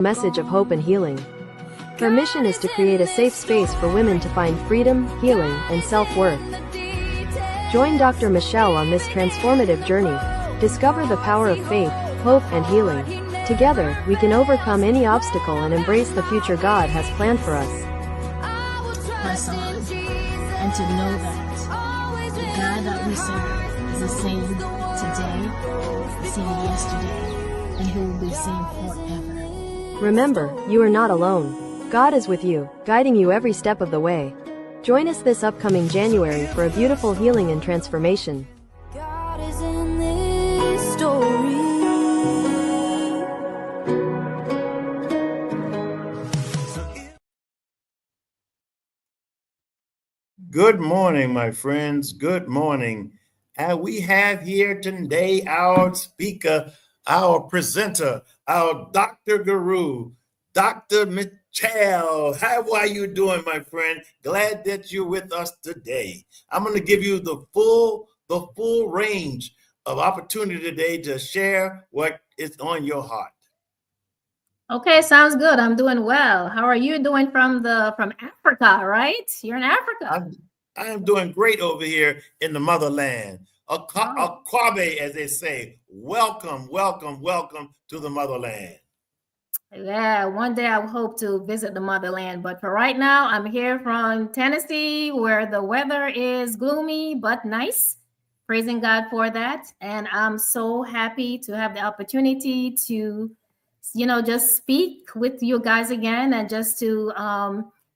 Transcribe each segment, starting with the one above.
message of hope and healing. Her mission is to create a safe space for women to find freedom, healing, and self-worth. Join Dr. Michelle on this transformative journey. Discover the power of faith, hope, and healing. Together, we can overcome any obstacle and embrace the future God has planned for us. Press on, and to know that the God that we serve is the same today, the same yesterday, and He will be the same forever. Remember, you are not alone. God is with you, guiding you every step of the way. Join us this upcoming January for a beautiful healing and transformation. God is in this story. Good morning, my friends. Good morning. And we have here today our speaker, our presenter, our Dr. Guru, Dr. Michelle. How are you doing, my friend? Glad that you're with us today. I'm going to give you the full range of opportunity today to share what is on your heart. Okay, sounds good. I'm doing well. How are you doing from Africa, right? You're in Africa. I am doing great over here in the motherland. Akwabe, as they say. Welcome, welcome, welcome to the motherland. Yeah, one day I hope to visit the motherland, but for right now, I'm here from Tennessee, where the weather is gloomy but nice. Praising God for that. And I'm so happy to have the opportunity to, just speak with you guys again and just to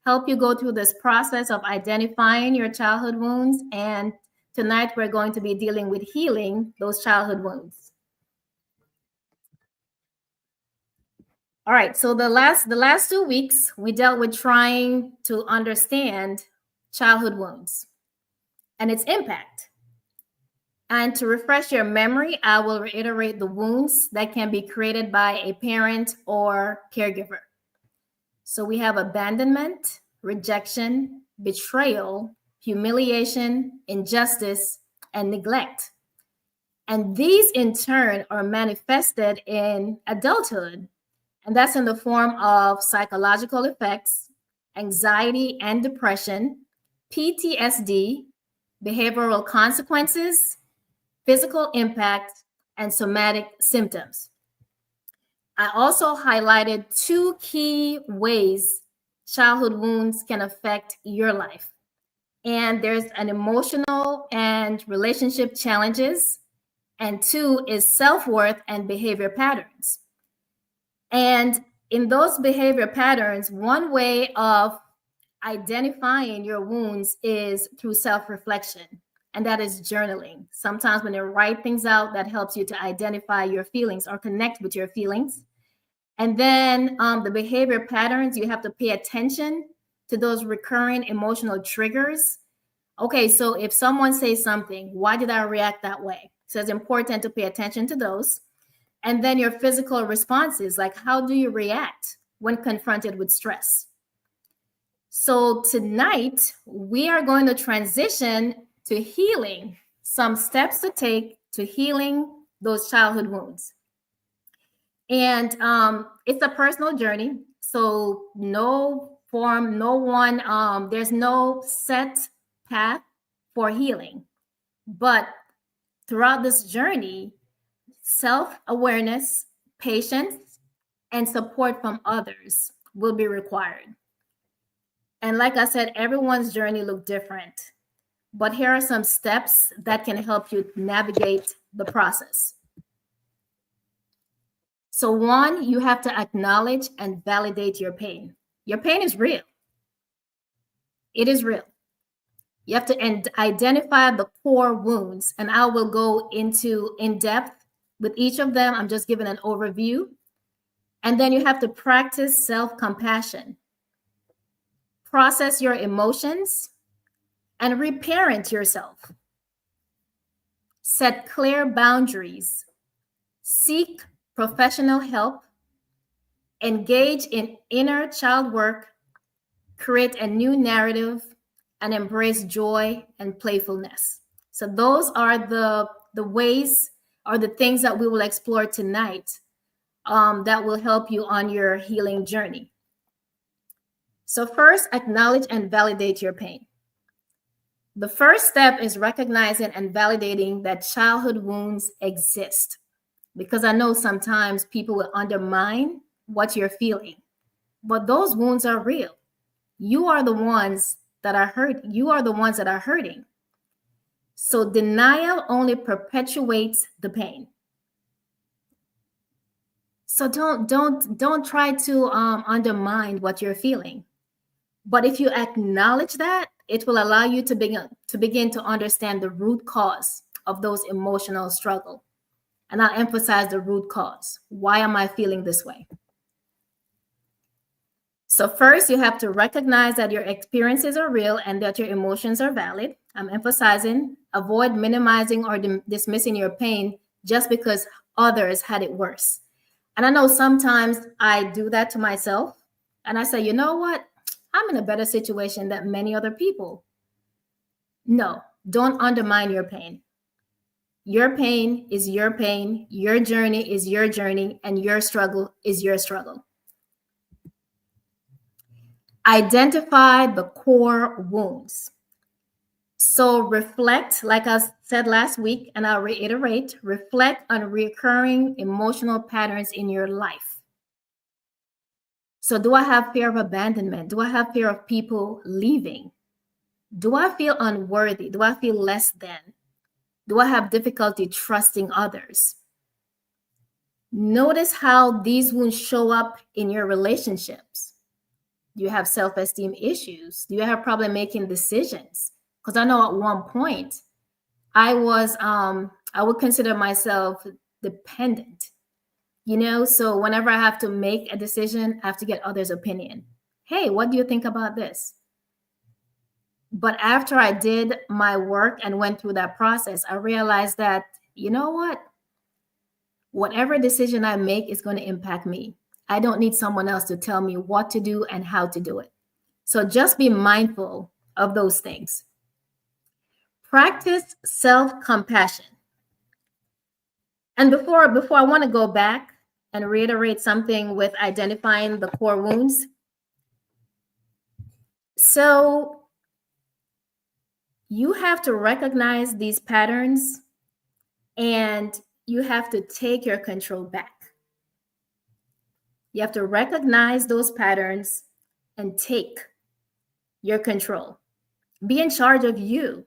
help you go through this process of identifying your childhood wounds. And tonight we're going to be dealing with healing those childhood wounds. All right, so the last 2 weeks, we dealt with trying to understand childhood wounds and its impact. And to refresh your memory, I will reiterate the wounds that can be created by a parent or caregiver. So we have abandonment, rejection, betrayal, humiliation, injustice, and neglect. And these in turn are manifested in adulthood. And that's in the form of psychological effects, anxiety and depression, PTSD, behavioral consequences, physical impact, and somatic symptoms. I also highlighted 2 key ways childhood wounds can affect your life. And there's an emotional and relationship challenges, and 2 is self-worth and behavior patterns. And in those behavior patterns, one way of identifying your wounds is through self-reflection, and that is journaling. Sometimes when you write things out, that helps you to identify your feelings or connect with your feelings. And then the behavior patterns, you have to pay attention to those recurring emotional triggers. Okay, so if someone says something, why did I react that way? So it's important to pay attention to those. And then your physical responses, like how do you react when confronted with stress? So tonight, we are going to transition to healing, some steps to take to healing those childhood wounds. And it's a personal journey. So there's no set path for healing. But throughout this journey, self-awareness, patience, and support from others will be required. And like I said, everyone's journey looks different, but here are some steps that can help you navigate the process. So 1, you have to acknowledge and validate your pain. Your pain is real. It is real. You have to identify the core wounds, and I will go into in depth with each of them. I'm just giving an overview. And then you have to practice self-compassion. Process your emotions and reparent yourself. Set clear boundaries. Seek professional help. Engage in inner child work. Create a new narrative and embrace joy and playfulness. So those are the ways or the things that we will explore tonight that will help you on your healing journey. So first, acknowledge and validate your pain. The first step is recognizing and validating that childhood wounds exist, because I know sometimes people will undermine what you're feeling, but those wounds are real. You are the ones that are hurt. You are the ones that are hurting. So denial only perpetuates the pain. So don't try to undermine what you're feeling. But if you acknowledge that, it will allow you to begin to understand the root cause of those emotional struggle. And I'll emphasize the root cause. Why am I feeling this way? So first, you have to recognize that your experiences are real and that your emotions are valid. I'm emphasizing avoid minimizing or dismissing your pain just because others had it worse. And I know sometimes I do that to myself. And I say, you know what? I'm in a better situation than many other people. No, don't undermine your pain. Your pain is your pain. Your journey is your journey. And your struggle is your struggle. Identify the core wounds. So reflect, like I said last week, and I'll reiterate, reflect on recurring emotional patterns in your life. So do I have fear of abandonment? Do I have fear of people leaving? Do I feel unworthy? Do I feel less than? Do I have difficulty trusting others? Notice how these wounds show up in your relationships. Do you have self-esteem issues? Do you have problem making decisions? Because I know at one point I would consider myself dependent, so whenever I have to make a decision, I have to get others' opinion. Hey, what do you think about this? But after I did my work and went through that process, I realized that, you know what? Whatever decision I make is going to impact me. I don't need someone else to tell me what to do and how to do it. So just be mindful of those things. Practice self-compassion. And before I want to go back and reiterate something with identifying the core wounds. So you have to recognize these patterns and you have to take your control back. You have to recognize those patterns and take your control. Be in charge of you.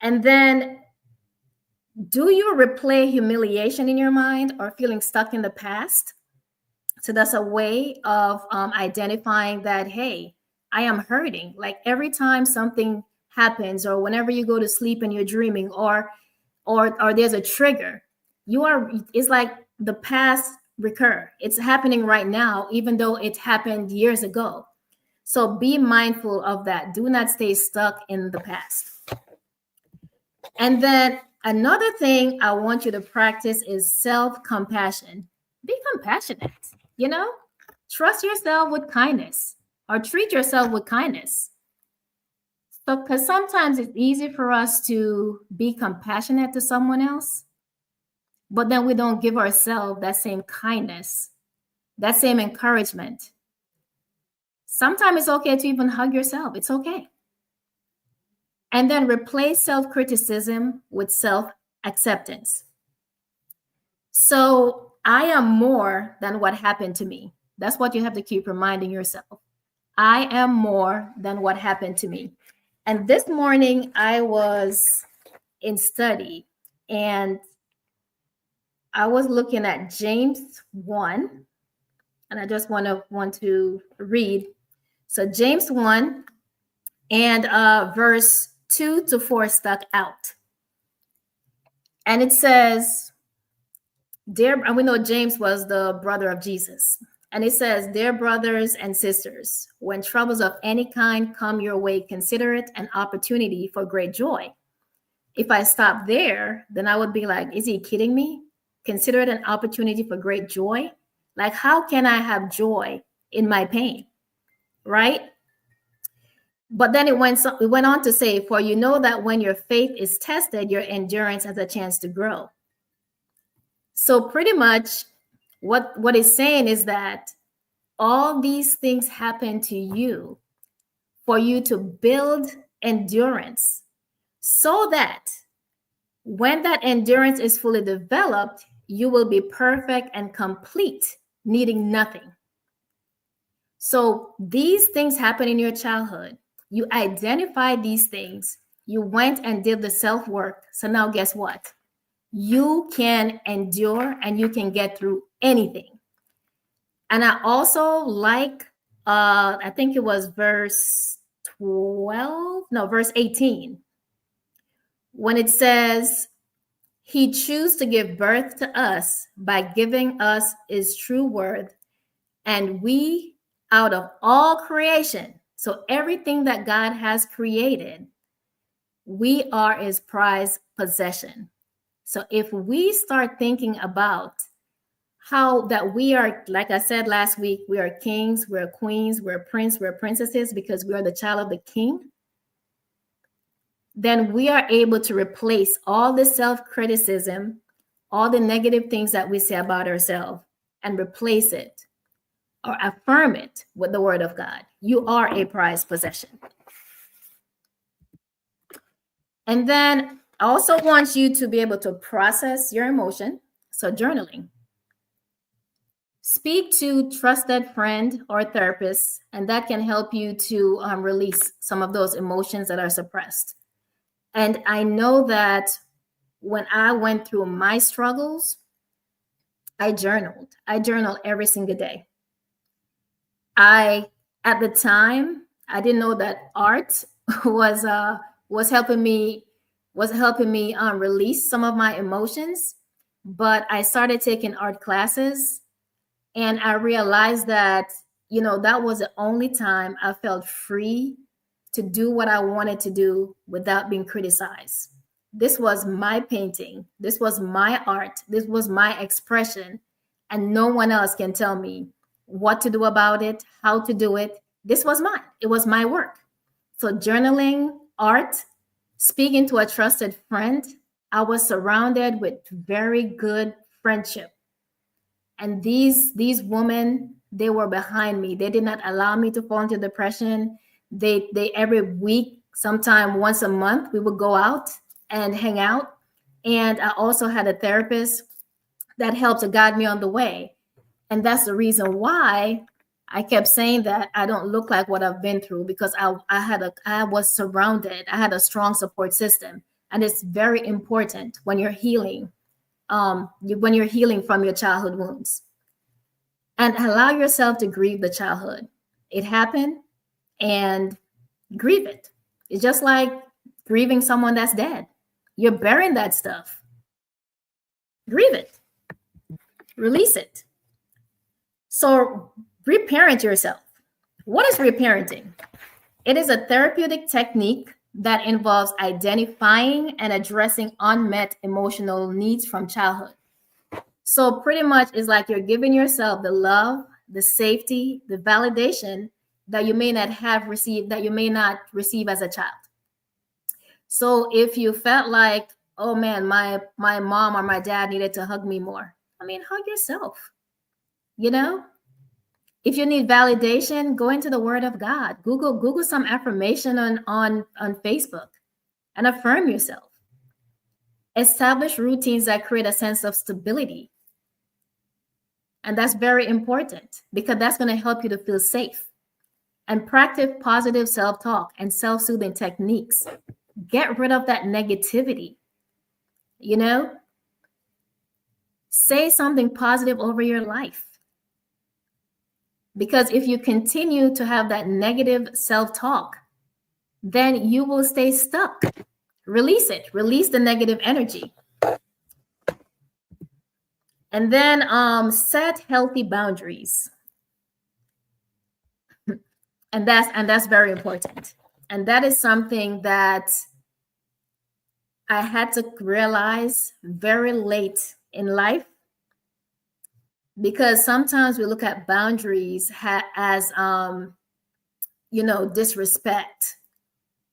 And then, do you replay humiliation in your mind or feeling stuck in the past? So that's a way of identifying that, hey, I am hurting. Like every time something happens or whenever you go to sleep and you're dreaming or there's a trigger, it's like the past recur. It's happening right now, even though it happened years ago. So be mindful of that. Do not stay stuck in the past. And then another thing I want you to practice is self-compassion. Be compassionate, trust yourself with kindness or treat yourself with kindness. So, because sometimes it's easy for us to be compassionate to someone else, but then we don't give ourselves that same kindness, that same encouragement. Sometimes it's okay to even hug yourself. It's okay. And then replace self-criticism with self-acceptance. So I am more than what happened to me. That's what you have to keep reminding yourself. I am more than what happened to me. And this morning I was in study and I was looking at James 1, and I just want to read. So James 1 and verse 2 to 4 stuck out. And it says, and we know James was the brother of Jesus. And it says, dear brothers and sisters, when troubles of any kind come your way, consider it an opportunity for great joy. If I stop there, then I would be like, is he kidding me? Consider it an opportunity for great joy. Like, how can I have joy in my pain? Right? But then it went on to say, for you know that when your faith is tested, your endurance has a chance to grow. So pretty much What it's saying is that all these things happen to you for you to build endurance, so that when that endurance is fully developed, you will be perfect and complete, needing nothing. So these things happen in your childhood. You identified these things. You went and did the self-work. So now guess what? You can endure and you can get through anything. And I also like, I think it was verse 18, when it says, he chose to give birth to us by giving us his true word, and we, out of all creation, so everything that God has created, we are his prized possession. So if we start thinking about how that we are, like I said last week, we are kings, we're queens, we're prince, we're princesses, because we are the child of the king, then we are able to replace all the self-criticism, all the negative things that we say about ourselves, and replace it or affirm it with the word of God. You are a prized possession. And then I also want you to be able to process your emotion. So journaling. Speak to trusted friend or therapist, and that can help you to release some of those emotions that are suppressed. And I know that when I went through my struggles, I journaled. I journaled every single day. At the time, I didn't know that art was helping me release some of my emotions. But I started taking art classes, and I realized that, that was the only time I felt free to do what I wanted to do without being criticized. This was my painting. This was my art. This was my expression. And no one else can tell me what to do about it, how to do it. This was mine. It was my work. So journaling, art, speaking to a trusted friend, I was surrounded with very good friendship. And these women, they were behind me. They did not allow me to fall into depression. They every week, sometime once a month, we would go out and hang out. And I also had a therapist that helped to guide me on the way. And that's the reason why I kept saying that I don't look like what I've been through, because I was surrounded. I had a strong support system. And it's very important when you're healing, from your childhood wounds. And allow yourself to grieve the childhood. It happened, and grieve it. It's just like grieving someone that's dead. You're burying that stuff. Grieve it. Release it. So reparent yourself. What is reparenting? It is a therapeutic technique that involves identifying and addressing unmet emotional needs from childhood. So pretty much it's like you're giving yourself the love, the safety, the validation that you may not have received, that you may not receive as a child. So if you felt like, oh man, my mom or my dad needed to hug me more, hug yourself. If you need validation, go into the Word of God. Google some affirmation on Facebook and affirm yourself. Establish routines that create a sense of stability. And that's very important, because that's going to help you to feel safe. And practice positive self-talk and self-soothing techniques. Get rid of that negativity. Say something positive over your life. Because if you continue to have that negative self-talk, then you will stay stuck. Release it. Release the negative energy. And then set healthy boundaries. And that's very important. And that is something that I had to realize very late in life, because sometimes we look at boundaries as disrespect,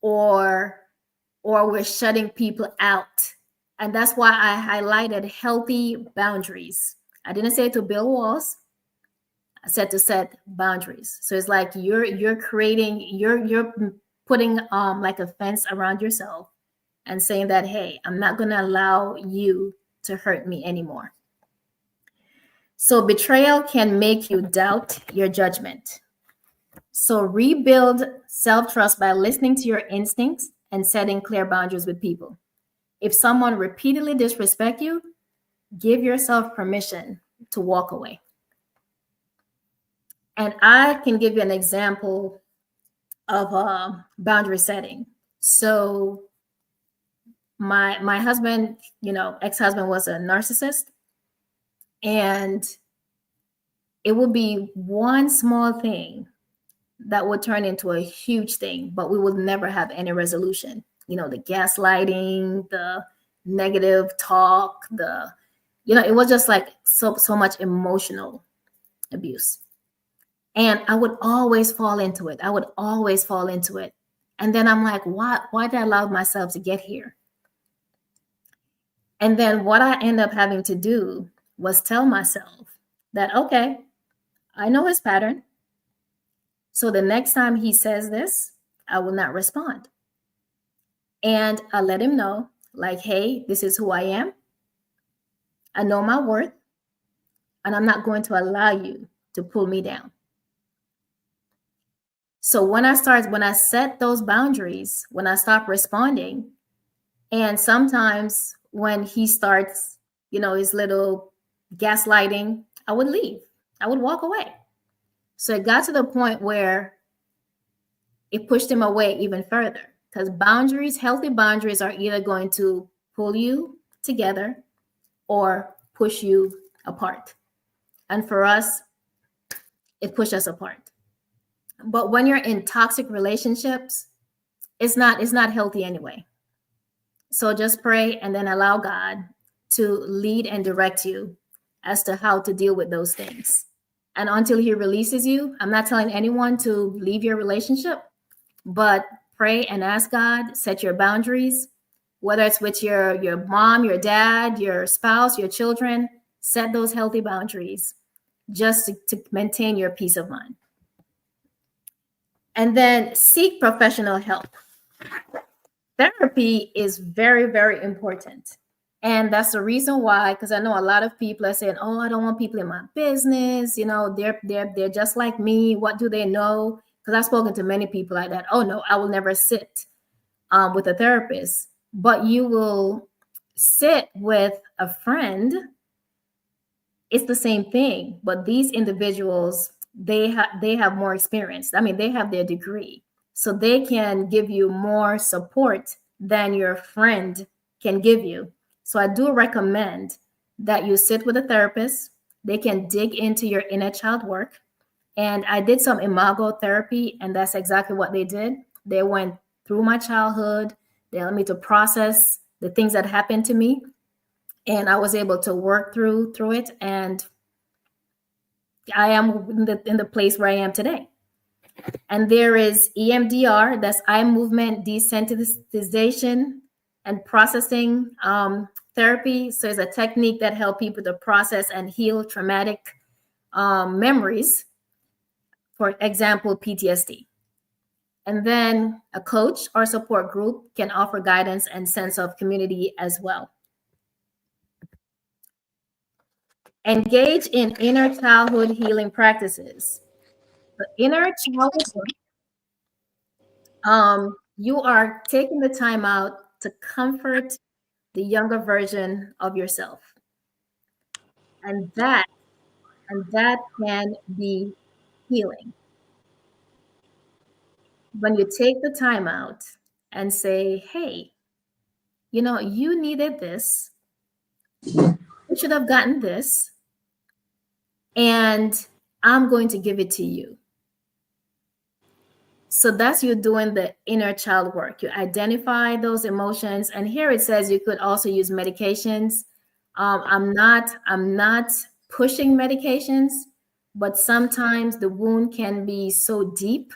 or we're shutting people out. And that's why I highlighted healthy boundaries. I didn't say to build walls. I said to set boundaries. So it's like you're creating, you're putting like a fence around yourself and saying that, hey, I'm not going to allow you to hurt me anymore. So betrayal can make you doubt your judgment. So rebuild self-trust by listening to your instincts and setting clear boundaries with people. If someone repeatedly disrespects you, give yourself permission to walk away. And I can give you an example of boundary setting. So my husband, ex-husband was a narcissist, and it would be one small thing that would turn into a huge thing, but we would never have any resolution. The gaslighting, the negative talk, it was just like so much emotional abuse. And I would always fall into it. And then I'm like, why did I allow myself to get here? And then what I end up having to do was tell myself that, okay, I know his pattern. So the next time he says this, I will not respond. And I let him know, like, hey, this is who I am. I know my worth, and I'm not going to allow you to pull me down. So when I set those boundaries, when I stop responding, and sometimes when he starts, his little gaslighting, I would leave. I would walk away. So it got to the point where it pushed him away even further, because healthy boundaries are either going to pull you together or push you apart. And for us, it pushed us apart. But when you're in toxic relationships, it's not healthy anyway. So just pray and then allow God to lead and direct you as to how to deal with those things. And until he releases you, I'm not telling anyone to leave your relationship, but pray and ask God, set your boundaries, whether it's with your mom, your dad, your spouse, your children, set those healthy boundaries just to maintain your peace of mind. And then seek professional help. Therapy is very, very important. And that's the reason why, because I know a lot of people are saying, oh, I don't want people in my business. They're just like me. What do they know? Because I've spoken to many people like that. Oh, no, I will never sit with a therapist. But you will sit with a friend. It's the same thing. But these individuals, they have more experience. I mean, they have their degree. So they can give you more support than your friend can give you. So I do recommend that you sit with a therapist. They can dig into your inner child work. And I did some imago therapy, and that's exactly what they did. They went through my childhood. They allowed me to process the things that happened to me. And I was able to work through it. And I am in the place where I am today. And there is EMDR, that's eye movement desensitization and processing therapy. So it's a technique that helps people to process and heal traumatic memories, for example, PTSD. And then a coach or support group can offer guidance and sense of community as well. Engage in inner childhood healing practices. The inner childhood, you are taking the time out to comfort the younger version of yourself. And that can be healing. When you take the time out and say, hey, you needed this. You should have gotten this. And I'm going to give it to you. So that's you doing the inner child work. You identify those emotions. And here it says you could also use medications. I'm not pushing medications, but sometimes the wound can be so deep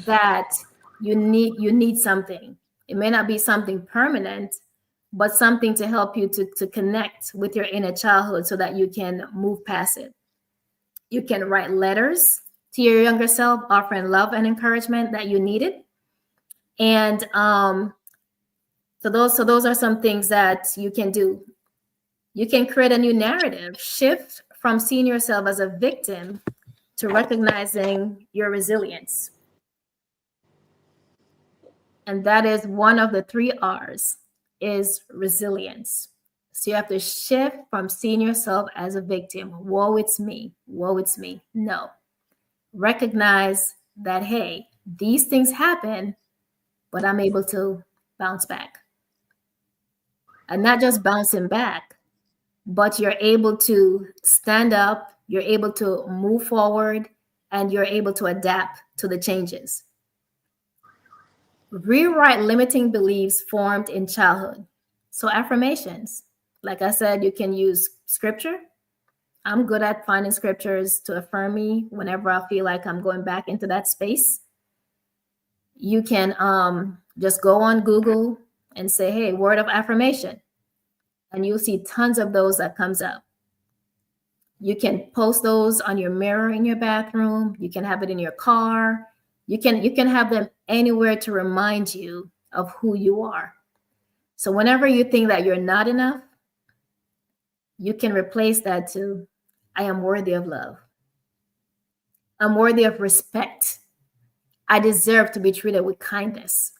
that you need something. It may not be something permanent, but something to help you to connect with your inner childhood so that you can move past it. You can write letters to your younger self, offering love and encouragement that you needed. And so those are some things that you can do. You can create a new narrative, shift from seeing yourself as a victim to recognizing your resilience. And that is one of the 3 R's, is resilience. So you have to shift from seeing yourself as a victim. Woe, it's me. Woe, it's me. No. Recognize that, hey, these things happen, but I'm able to bounce back. And not just bouncing back, but you're able to stand up, you're able to move forward, and you're able to adapt to the changes. Rewrite limiting beliefs formed in childhood. So affirmations, like I said, you can use scripture. I'm good at finding scriptures to affirm me whenever I feel like I'm going back into that space. You can just go on Google and say, hey, word of affirmation. And you'll see tons of those that comes up. You can post those on your mirror in your bathroom. You can have it in your car. You can have them anywhere to remind you of who you are. So whenever you think that you're not enough, you can replace that to, I am worthy of love. I'm worthy of respect. I deserve to be treated with kindness.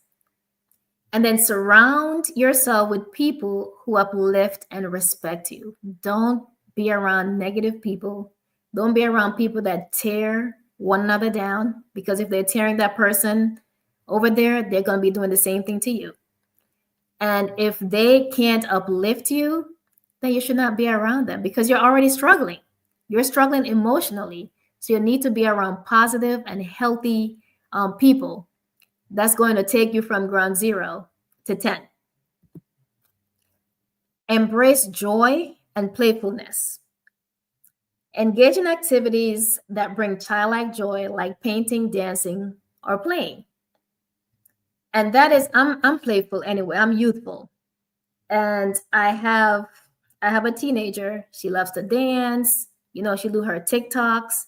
And then surround yourself with people who uplift and respect you. Don't be around negative people. Don't be around people that tear one another down, because if they're tearing that person over there, they're going to be doing the same thing to you. And if they can't uplift you, then you should not be around them, because you're already struggling. You're struggling emotionally. So you need to be around positive and healthy people. That's going to take you from ground 0 to 10. Embrace joy and playfulness. Engage in activities that bring childlike joy, like painting, dancing, or playing. And that is, I'm playful anyway. I'm youthful, and I have a teenager. She loves to dance. She'll do her TikToks,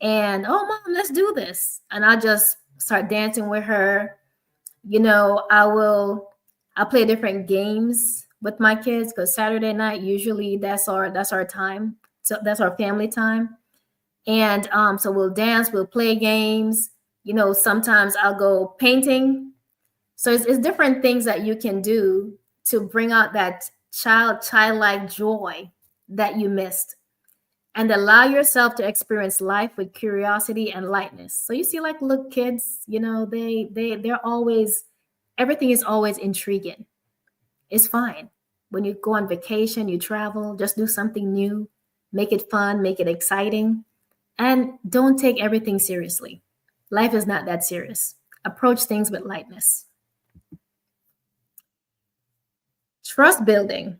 and oh, mom, let's do this, and I just start dancing with her. I'll play different games with my kids, because Saturday night usually that's our time. So that's our family time. And so we'll dance, we'll play games. Sometimes I'll go painting. So it's different things that you can do to bring out that childlike joy that you missed, and allow yourself to experience life with curiosity and lightness. So you see, like, look, kids, they're always, everything is always intriguing. It's fine. When you go on vacation, you travel, just do something new, make it fun, make it exciting, and don't take everything seriously. Life is not that serious. Approach things with lightness. Trust building.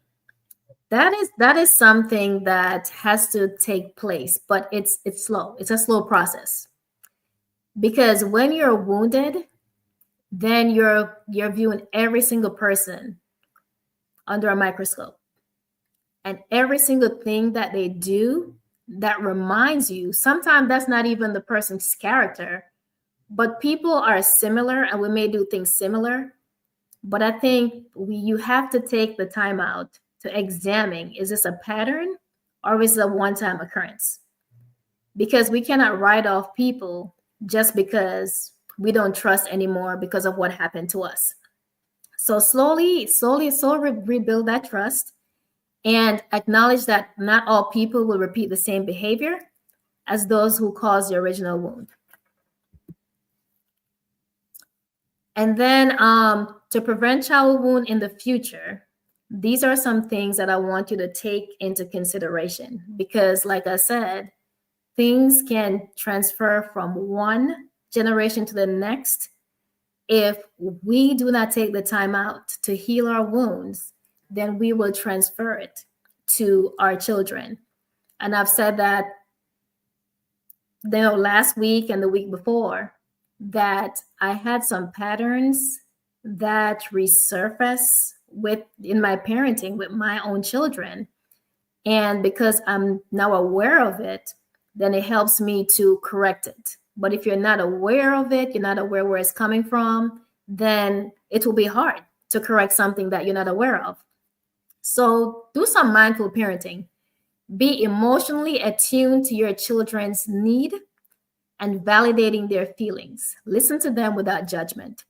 That is something that has to take place, but it's slow. It's a slow process, because when you're wounded, then you're viewing every single person under a microscope, and every single thing that they do that reminds you. Sometimes that's not even the person's character, but people are similar, and we may do things similar. But I think you have to take the time out to examine, is this a pattern or is it a one-time occurrence? Because we cannot write off people just because we don't trust anymore because of what happened to us. So slowly rebuild that trust, and acknowledge that not all people will repeat the same behavior as those who caused the original wound. And then to prevent childhood wound in the future, these are some things that I want you to take into consideration, because like I said, things can transfer from one generation to the next. If we do not take the time out to heal our wounds, then we will transfer it to our children. And I've said that last week and the week before, that I had some patterns that resurface in my parenting with my own children. And because I'm now aware of it, then it helps me to correct it. But if you're not aware of it, you're not aware where it's coming from, then it will be hard to correct something that you're not aware of. So do some mindful parenting. Be emotionally attuned to your children's need and validating their feelings. Listen to them without judgment.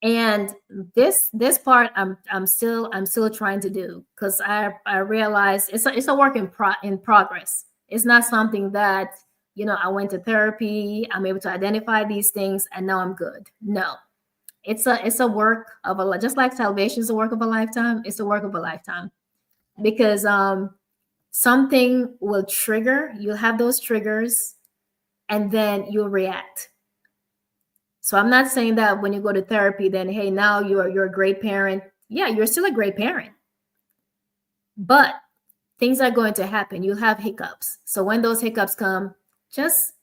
And this part I'm still trying to do, because I realize it's a work in progress. It's not something that, I went to therapy, I'm able to identify these things, and now I'm good. No, it's a work of a, just like salvation is a work of a lifetime. It's a work of a lifetime, because something will trigger. You'll have those triggers, and then you'll react. So I'm not saying that when you go to therapy, then, hey, now you're a great parent. Yeah, you're still a great parent. But things are going to happen. You'll have hiccups. So when those hiccups come, just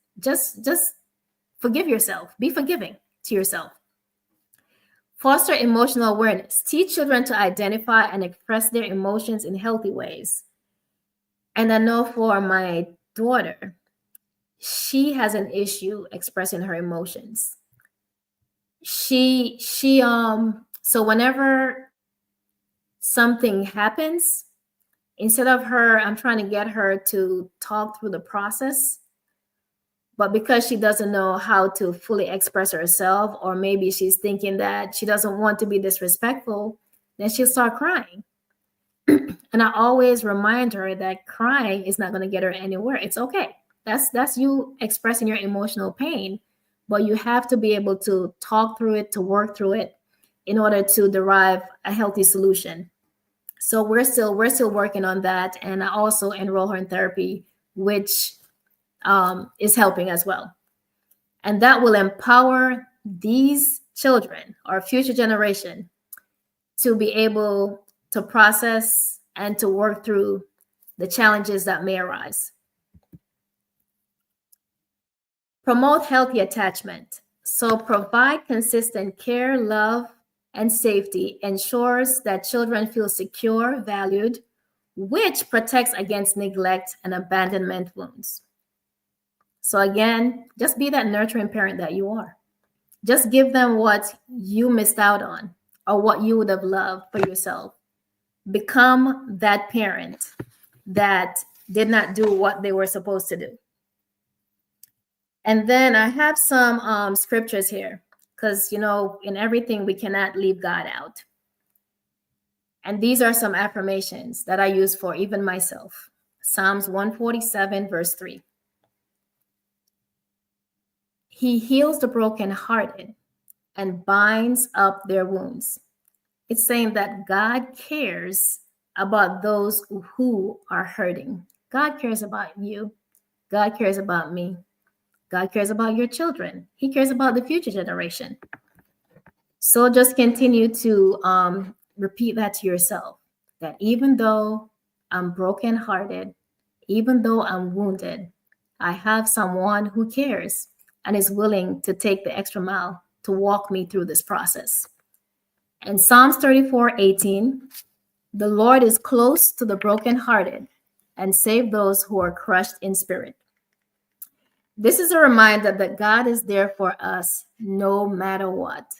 forgive yourself. Be forgiving to yourself. Foster emotional awareness. Teach children to identify and express their emotions in healthy ways. And I know for my daughter, she has an issue expressing her emotions. So whenever something happens, instead of I'm trying to get her to talk through the process, but because she doesn't know how to fully express herself, or maybe she's thinking that she doesn't want to be disrespectful, then she'll start crying. And I always remind her that crying is not going to get her anywhere. It's okay. That's you expressing your emotional pain. But you have to be able to talk through it, to work through it, in order to derive a healthy solution. So we're still working on that. And I also enroll her in therapy, which is helping as well. And that will empower these children, our future generation, to be able to process and to work through the challenges that may arise. Promote healthy attachment. So provide consistent care, love, and safety ensures that children feel secure, valued, which protects against neglect and abandonment wounds. So again, just be that nurturing parent that you are. Just give them what you missed out on, or what you would have loved for yourself. Become that parent that did not do what they were supposed to do. And then I have some scriptures here, because, in everything we cannot leave God out. And these are some affirmations that I use for even myself. Psalms 147, verse 3. He heals the brokenhearted and binds up their wounds. It's saying that God cares about those who are hurting. God cares about you. God cares about me. God cares about your children. He cares about the future generation. So just continue to repeat that to yourself, that even though I'm brokenhearted, even though I'm wounded, I have someone who cares and is willing to take the extra mile to walk me through this process. And Psalms 34:18, the Lord is close to the brokenhearted and save those who are crushed in spirit. This is a reminder that God is there for us no matter what.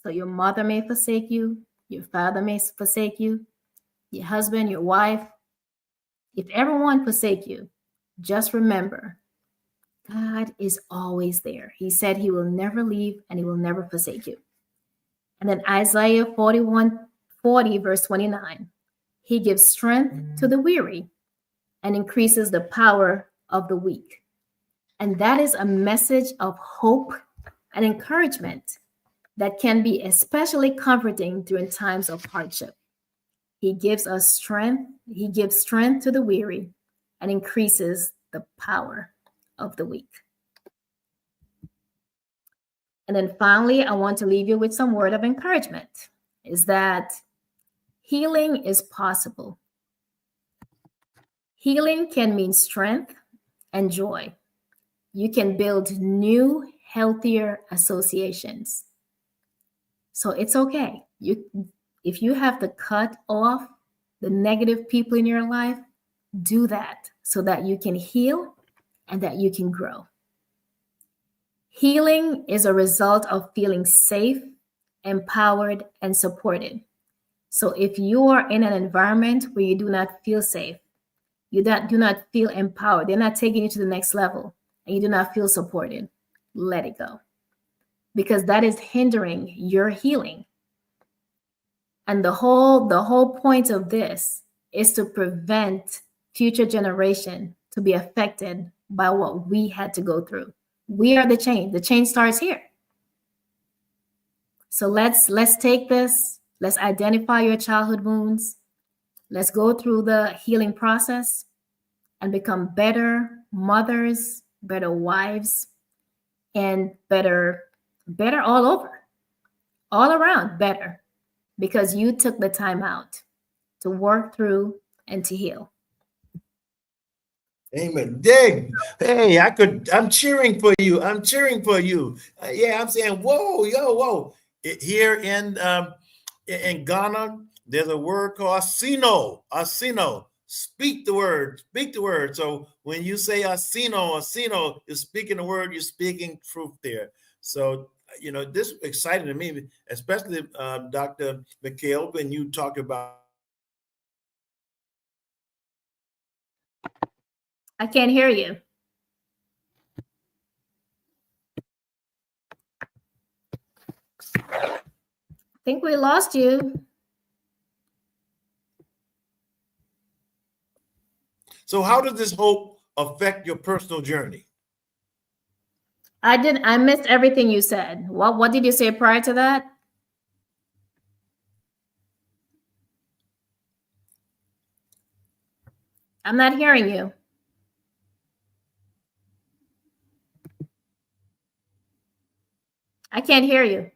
So your mother may forsake you, your father may forsake you, your husband, your wife. If everyone forsake you, just remember, God is always there. He said he will never leave and he will never forsake you. And then Isaiah 41:40, verse 29, he gives strength to the weary and increases the power of the weak. And that is a message of hope and encouragement that can be especially comforting during times of hardship. He gives us strength. He gives strength to the weary and increases the power of the weak. And then finally, I want to leave you with some word of encouragement, is that healing is possible. Healing can mean strength and joy. You can build new, healthier associations. So it's okay. if you have to cut off the negative people in your life, do that so that you can heal and that you can grow. Healing is a result of feeling safe, empowered, and supported. So if you are in an environment where you do not feel safe, you do not feel empowered, they're not taking you to the next level, and you do not feel supported, let it go. Because that is hindering your healing. And the whole point of this is to prevent future generation to be affected by what we had to go through. We are the change. The change starts here. So let's take this. Let's identify your childhood wounds. Let's go through the healing process and become better mothers, better wives, and better all over, all around better, because you took the time out to work through and to heal. Amen. Dig. Hey, I'm cheering for you. I'm cheering for you. Yeah, I'm saying, whoa, yo, whoa. Here in Ghana, there's a word called asino. Asino. Speak the word. Speak the word. So when you say asino, you're speaking the word, you're speaking truth there. So, you know, this is exciting to me, especially Dr. Mikhail, when you talk about. I can't hear you. I think we lost you. So how does this hope affect your personal journey? I missed everything you said. What did you say prior to that? I'm not hearing you. I can't hear you.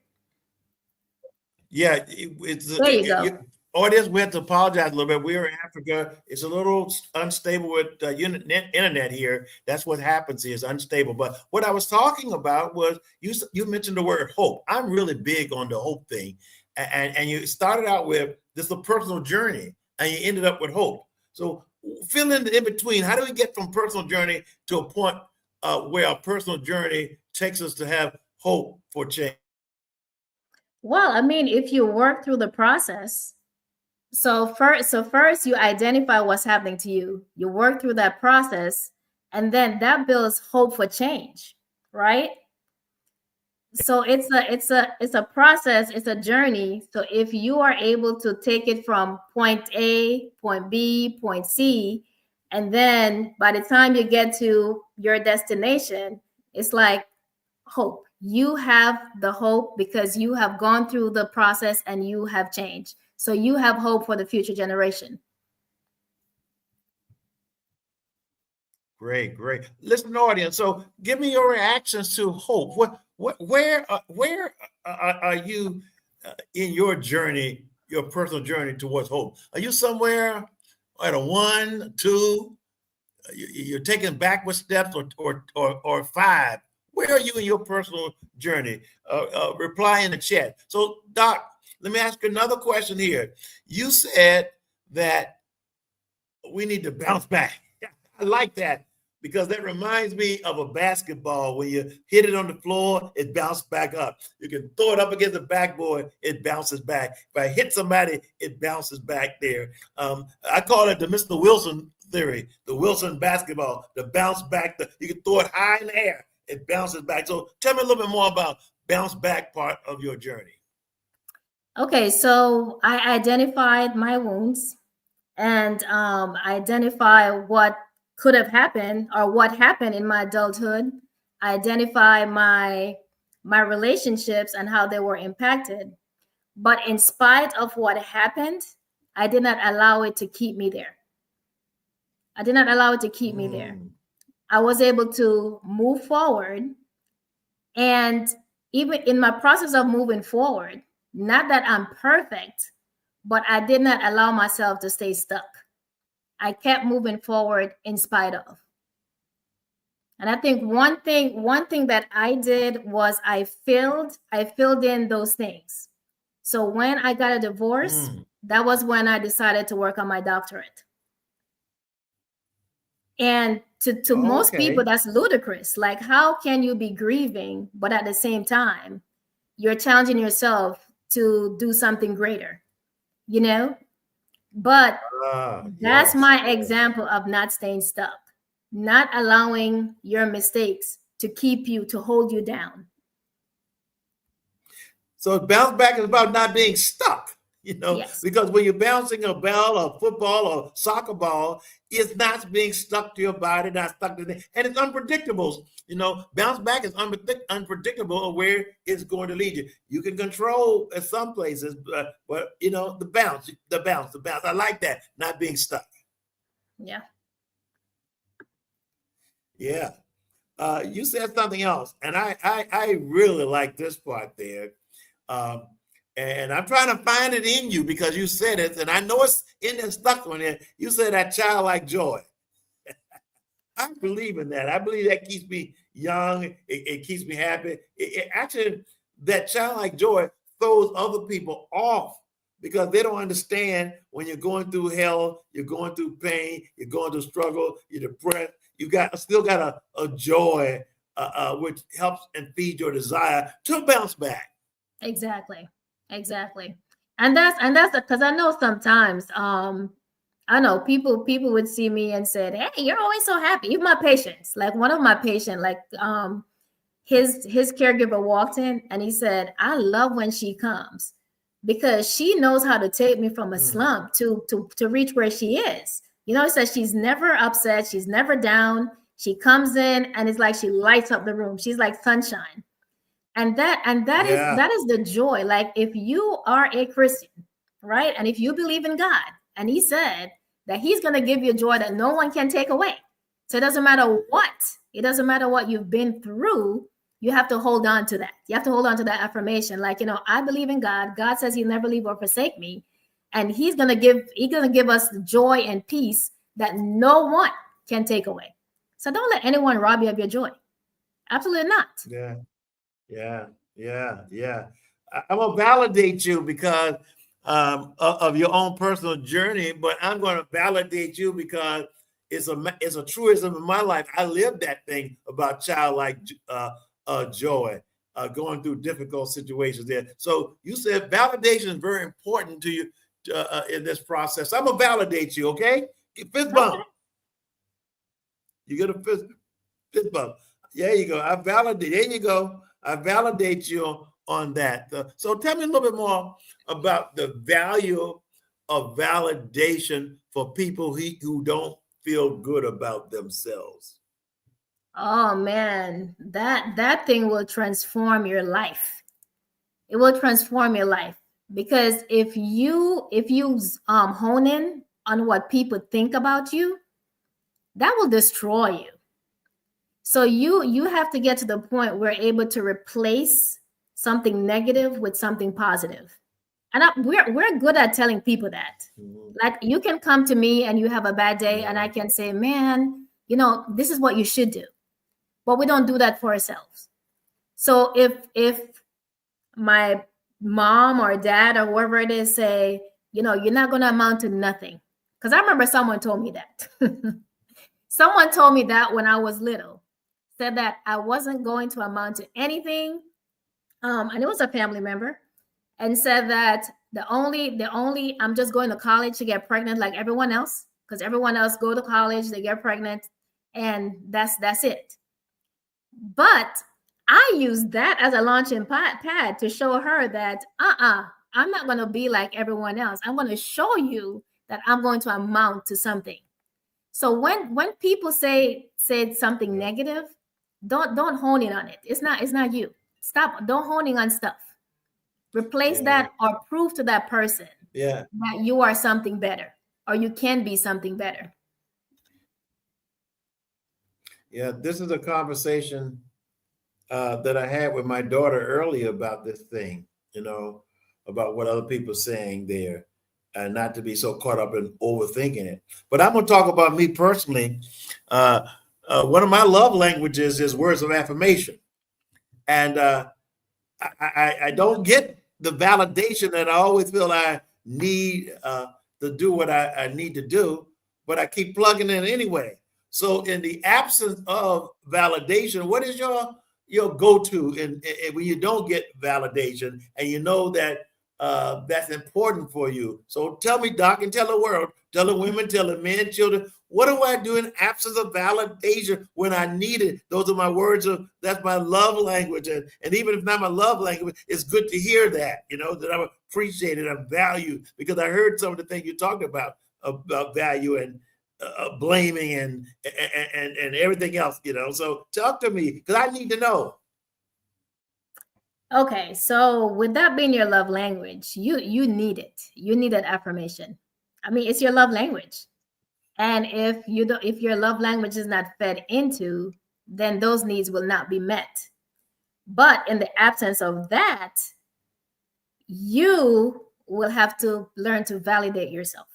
Yeah, there you go. Audience, we have to apologize a little bit. We're in Africa. It's a little unstable with internet here. That's what happens here, is unstable. But what I was talking about was you mentioned the word hope. I'm really big on the hope thing. And you started out with this is a personal journey, and you ended up with hope. So fill in the in between. How do we get from personal journey to a point where a personal journey takes us to have hope for change? Well, I mean, if you work through the process, so first you identify what's happening to you. You work through that process, and then that builds hope for change, right? So it's a process, it's a journey. So if you are able to take it from point A, point B, point C, and then by the time you get to your destination, it's like hope. You have the hope because you have gone through the process and you have changed. So you have hope for the future generation. Great. Listen, audience. So, give me your reactions to hope. Where are you in your journey, your personal journey towards hope? Are you somewhere at a 1, 2? You're taking backward steps, or 5? Where are you in your personal journey? Reply in the chat. So, Doc, let me ask you another question here. You said that we need to bounce back. I like that, because that reminds me of a basketball. When you hit it on the floor, it bounces back up. You can throw it up against the backboard, it bounces back. If I hit somebody, it bounces back there. I call it the Mr. Wilson theory, the Wilson basketball, the bounce back. You can throw it high in the air, it bounces back. So tell me a little bit more about bounce back part of your journey. Okay, so I identified my wounds and identify what could have happened or what happened in my adulthood. I identify my relationships and how they were impacted. But in spite of what happened, I did not allow it to keep me there. I did not allow it to keep me there. I was able to move forward. And even in my process of moving forward, not that I'm perfect, but I did not allow myself to stay stuck. I kept moving forward in spite of. And I think one thing that I did was I filled in those things. So when I got a divorce, that was when I decided to work on my doctorate. And to most people, that's ludicrous. Like, how can you be grieving, but at the same time, you're challenging yourself to do something greater, you know? But that's my example of not staying stuck, not allowing your mistakes to keep you, to hold you down. So bounce back is about not being stuck, you know, Yes. because when you're bouncing a ball or football or soccer ball, it's not being stuck to your body, not stuck to the, and it's unpredictable. You know, bounce back is unpredictable of where it's going to lead you. You can control at some places, but you know, the bounce. I like that, not being stuck. Yeah. Yeah. You said something else, and I really like this part there. And I'm trying to find it in you because you said it, and I know it's in there, stuck on there. You said that childlike joy. I believe in that. I believe that keeps me young. It keeps me happy. It actually, that childlike joy throws other people off because they don't understand when you're going through hell, you're going through pain, you're going through struggle, you're depressed. You still got a joy which helps and feeds your desire to bounce back. Exactly. And that's because I know sometimes I know people would see me and said, "Hey, you're always so happy." Even my patients, like one of my patients, like his caregiver walked in and he said, "I love when she comes because she knows how to take me from a slump to reach where she is." You know, he says she's never upset, she's never down. She comes in and it's like she lights up the room. She's like sunshine. And that is the joy. Like, if you are a Christian, right? And if you believe in God, and he said that he's going to give you joy that no one can take away. So it doesn't matter what you've been through, you have to hold on to that. You have to hold on to that affirmation. Like, you know, I believe in God. God says he'll never leave or forsake me. And he's going to give us joy and peace that no one can take away. So don't let anyone rob you of your joy. Absolutely not. Yeah. I'm gonna validate you because of your own personal journey, but I'm going to validate you because it's a truism in my life. I lived that thing about childlike joy, going through difficult situations there. So you said validation is very important to you in this process. I'm gonna validate you, okay? Fist bump. You get a fist bump. There you go. There you go. I validate you on that. So tell me a little bit more about the value of validation for people who don't feel good about themselves. Oh man, that thing will transform your life. It will transform your life because if you hone in on what people think about you, that will destroy you. So you have to get to the point where you're able to replace something negative with something positive. And we're good at telling people that. Like, you can come to me and you have a bad day and I can say, "Man, you know, this is what you should do." But we don't do that for ourselves. So if my mom or dad or whoever it is say, "You know, you're not going to amount to nothing." Because I remember someone told me that. Someone told me that when I was little. Said that I wasn't going to amount to anything. And it was a family member, and said that the only I'm just going to college to get pregnant like everyone else, because everyone else go to college, they get pregnant, and that's it. But I used that as a launching pad to show her that I'm not going to be like everyone else. I'm going to show you that I'm going to amount to something. So when people said something negative, don't hone in on it. It's not you. Stop. Don't honing on stuff. Replace that or prove to that person that you are something better or you can be something better. Yeah, this is a conversation that I had with my daughter earlier about this thing, you know, about what other people are saying there, and not to be so caught up in overthinking it. But I'm going to talk about me personally. One of my love languages is words of affirmation. And I don't get the validation that I always feel I need to do what I need to do, but I keep plugging in anyway. So in the absence of validation, what is your go-to and when you don't get validation and you know that that's important for you? So tell me, Doc, and tell the world, tell the women, tell the men, children, what do I do in absence of validation when I need it? Those are my words that's my love language. And even if not my love language, it's good to hear that, that I'm appreciated, I'm valued, because I heard some of the things you talked about value and blaming and everything else, So talk to me, because I need to know. Okay, so with that being your love language, you need it. You need that affirmation. I mean, it's your love language. And if your love language is not fed into, then those needs will not be met. But in the absence of that, you will have to learn to validate yourself.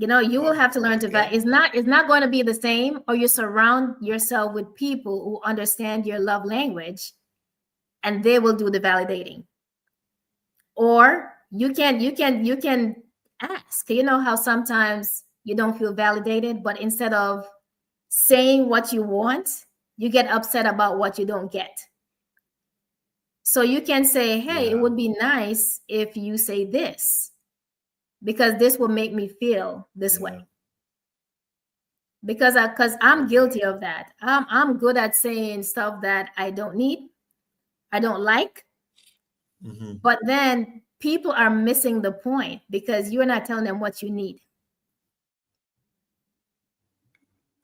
You will have to learn to validate. It's not going to be the same, or you surround yourself with people who understand your love language and they will do the validating. Or you can ask. How sometimes you don't feel validated, but instead of saying what you want, you get upset about what you don't get. So you can say, hey, It would be nice if you say this, because this will make me feel this way. Because I'm guilty of that. I'm good at saying stuff that I don't need, I don't like. Mm-hmm. But then people are missing the point because you're not telling them what you need.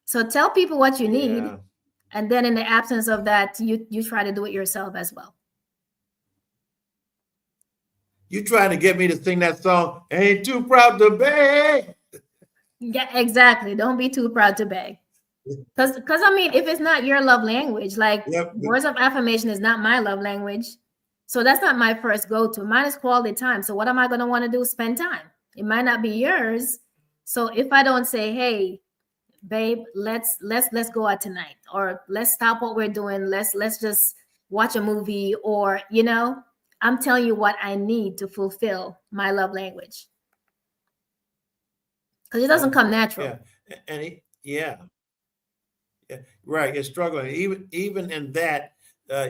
So tell people what you need, and then in the absence of that, you try to do it yourself as well. You trying to get me to sing that song, Ain't Too Proud to Beg? Yeah, exactly. Don't be too proud to beg. Because I mean, if it's not your love language, like words of affirmation is not my love language. So that's not my first go-to. Mine is quality time. So what am I going to want to do? Spend time. It might not be yours. So if I don't say, hey, babe, let's go out tonight, or let's stop what we're doing. Let's just watch a movie, or, I'm telling you what I need to fulfill my love language. Because it doesn't come natural. Yeah. Right. It's struggling. Even in that,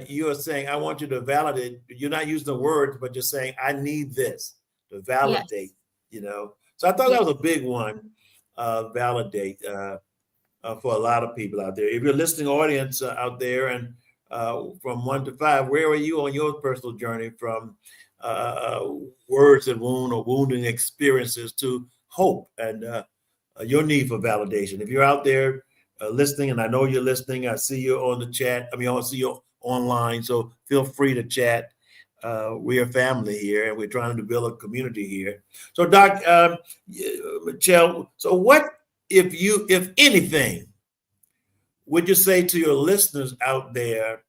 you are saying, I want you to validate. You're not using the words, but you're saying, I need this to validate, So I thought that was a big one, validate for a lot of people out there. If you're a listening audience out there, and from 1 to 5, where are you on your personal journey from words and wound or wounding experiences to hope and your need for validation? If you're out there listening, and I know you're listening, I see you on the chat. I see you online, so feel free to chat. We're a family here, and we're trying to build a community here. So, Doc, Michelle, so what, if anything, would you say to your listeners out there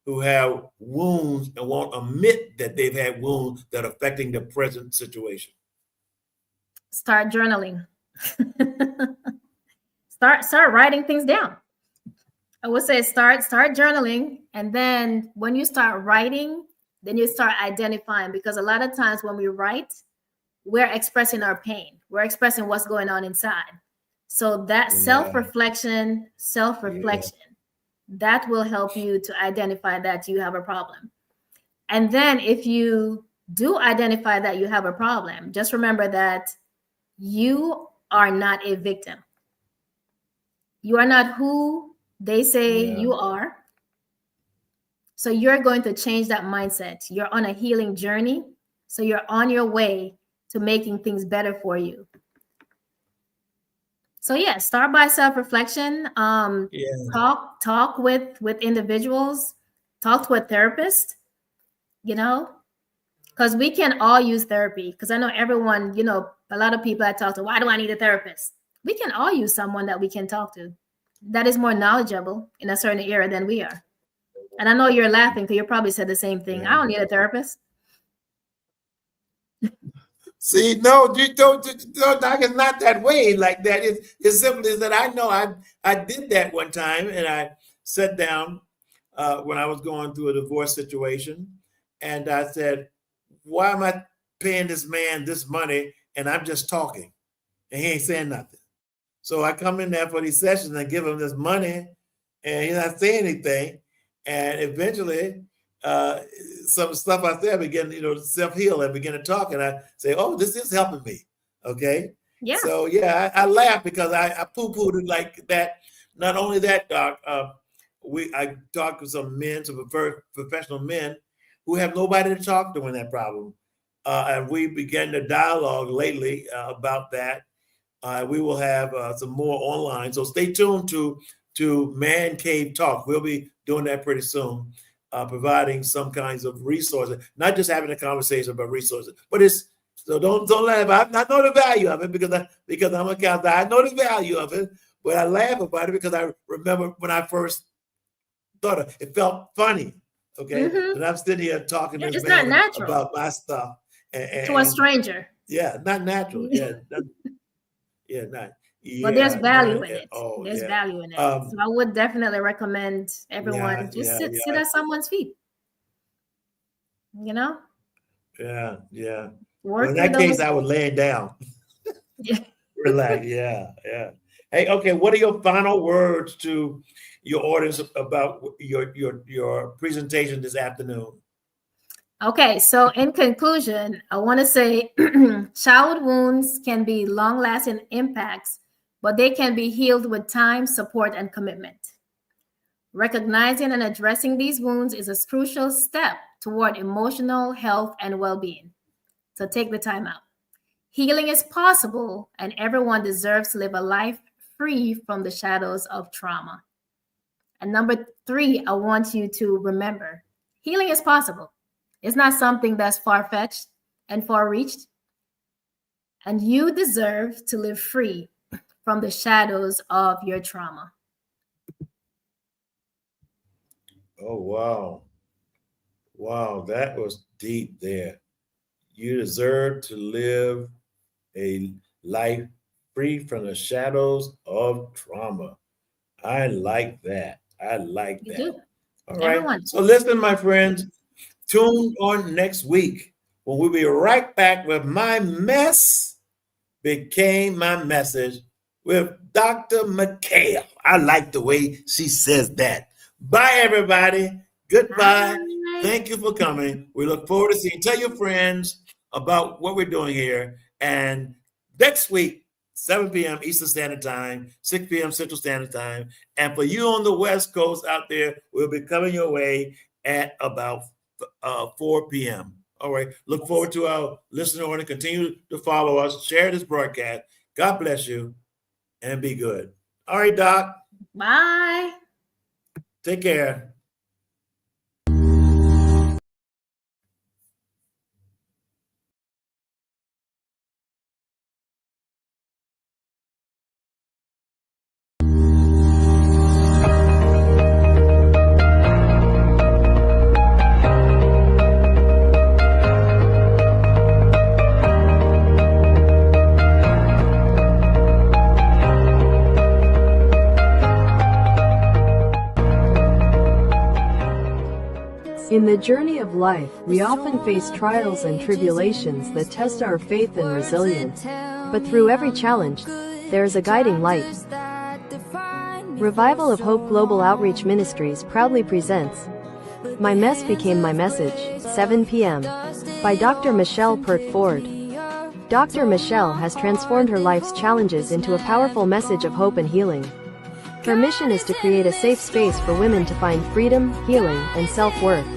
who have wounds and won't admit that they've had wounds that are affecting their present situation? Start journaling. Start writing things down. I would say start journaling, and then when you start writing, then you start identifying, because a lot of times when we write, we're expressing our pain. We're expressing what's going on inside. So that self-reflection, that will help you to identify that you have a problem. And then if you do identify that you have a problem, just remember that you are not a victim. You are not who they say you are. So you're going to change that mindset. You're on a healing journey. So you're on your way to making things better for you. So start by self-reflection. Talk with individuals. Talk to a therapist, because we can all use therapy. Because I know everyone, a lot of people I talk to, why do I need a therapist? We can all use someone that we can talk to that is more knowledgeable in a certain area than we are. And I know you're laughing because you probably said the same thing. I don't need a therapist. See, no, you don't, Doc, it's not that way like that. It's simply that I know I did that one time, and I sat down when I was going through a divorce situation, And I said, why am I paying this man this money and I'm just talking and he ain't saying nothing? So I come in there for these sessions and give him this money and he's not saying anything. And eventually, some stuff I said, I begin, self-heal and begin to talk. And I say, oh, this is helping me. Okay. Yeah. So yeah, I laugh because I poo-pooed it like that. Not only that, Doc, I talked to some men, some professional men who have nobody to talk to in that problem. And we began to dialogue lately about that. We will have some more online. So stay tuned to Man Cave Talk. We'll be doing that pretty soon, providing some kinds of resources, not just having a conversation about resources, but so don't laugh. I know the value of it because I'm a counselor. I know the value of it, but I laugh about it because I remember when I first thought it felt funny. Okay, and I'm sitting here talking to this man about my stuff to a stranger. Yeah, not natural. Yeah, not. Yeah, but there's value in it. Oh, there's value in it. So I would definitely recommend everyone sit at someone's feet. Yeah. Well, in that case, I would lay it down. Yeah. Relax. Yeah. Hey, okay. What are your final words to your audience about your presentation this afternoon? Okay, so in conclusion, I want to say childhood wounds can be long-lasting impacts, but they can be healed with time, support, and commitment. Recognizing and addressing these wounds is a crucial step toward emotional health and well-being. So take the time out. Healing is possible, and everyone deserves to live a life free from the shadows of trauma. And number 3, I want you to remember, healing is possible. It's not something that's far-fetched and far-reached. And you deserve to live free from the shadows of your trauma. Oh, wow. Wow, that was deep there. You deserve to live a life free from the shadows of trauma. I like that. You do. All right. Everyone. So listen, my friends, tune on next week when we'll be right back with My Mess Became My Message with Dr. McHale. I like the way she says that. Bye, everybody. Goodbye. Bye. Thank you for coming. We look forward to seeing you. Tell your friends about what we're doing here. And next week, 7 p.m. Eastern Standard Time, 6 p.m. Central Standard Time. And for you on the West Coast out there, we'll be coming your way at about 4 p.m. All right. Look forward to our listener audience. Continue to follow us. Share this broadcast. God bless you and be good. All right, Doc. Bye. Take care. In the journey of life, we often face trials and tribulations that test our faith and resilience. But through every challenge, there is a guiding light. Revival of Hope Global Outreach Ministries proudly presents My Mess Became My Message, 7 p.m. by Dr. Michelle Pert Ford. Dr. Michelle has transformed her life's challenges into a powerful message of hope and healing. Her mission is to create a safe space for women to find freedom, healing, and self-worth.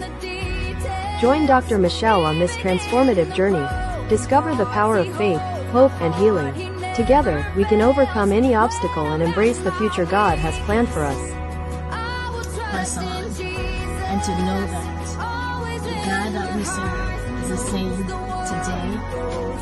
Join Dr. Michelle on this transformative journey. Discover the power of faith, hope, and healing. Together, we can overcome any obstacle and embrace the future God has planned for us. Press on, and to know that the God that we serve is the same today,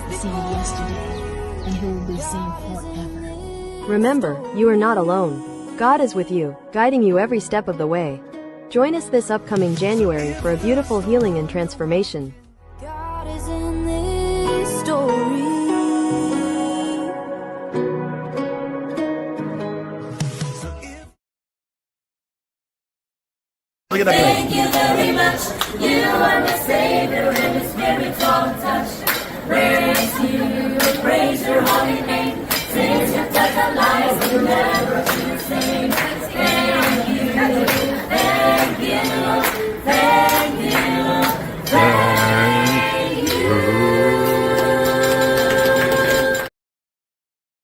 the same yesterday, and He will be the same forever. Remember, you are not alone. God is with you, guiding you every step of the way. Join us this upcoming January for a beautiful healing and transformation. God is in this story. Look at that Thank place. you very much. You are my Savior and His spiritual touch. Praise you, praise your holy name. Since you touched our lives, we'll never be the same. Thank you, thank you, thank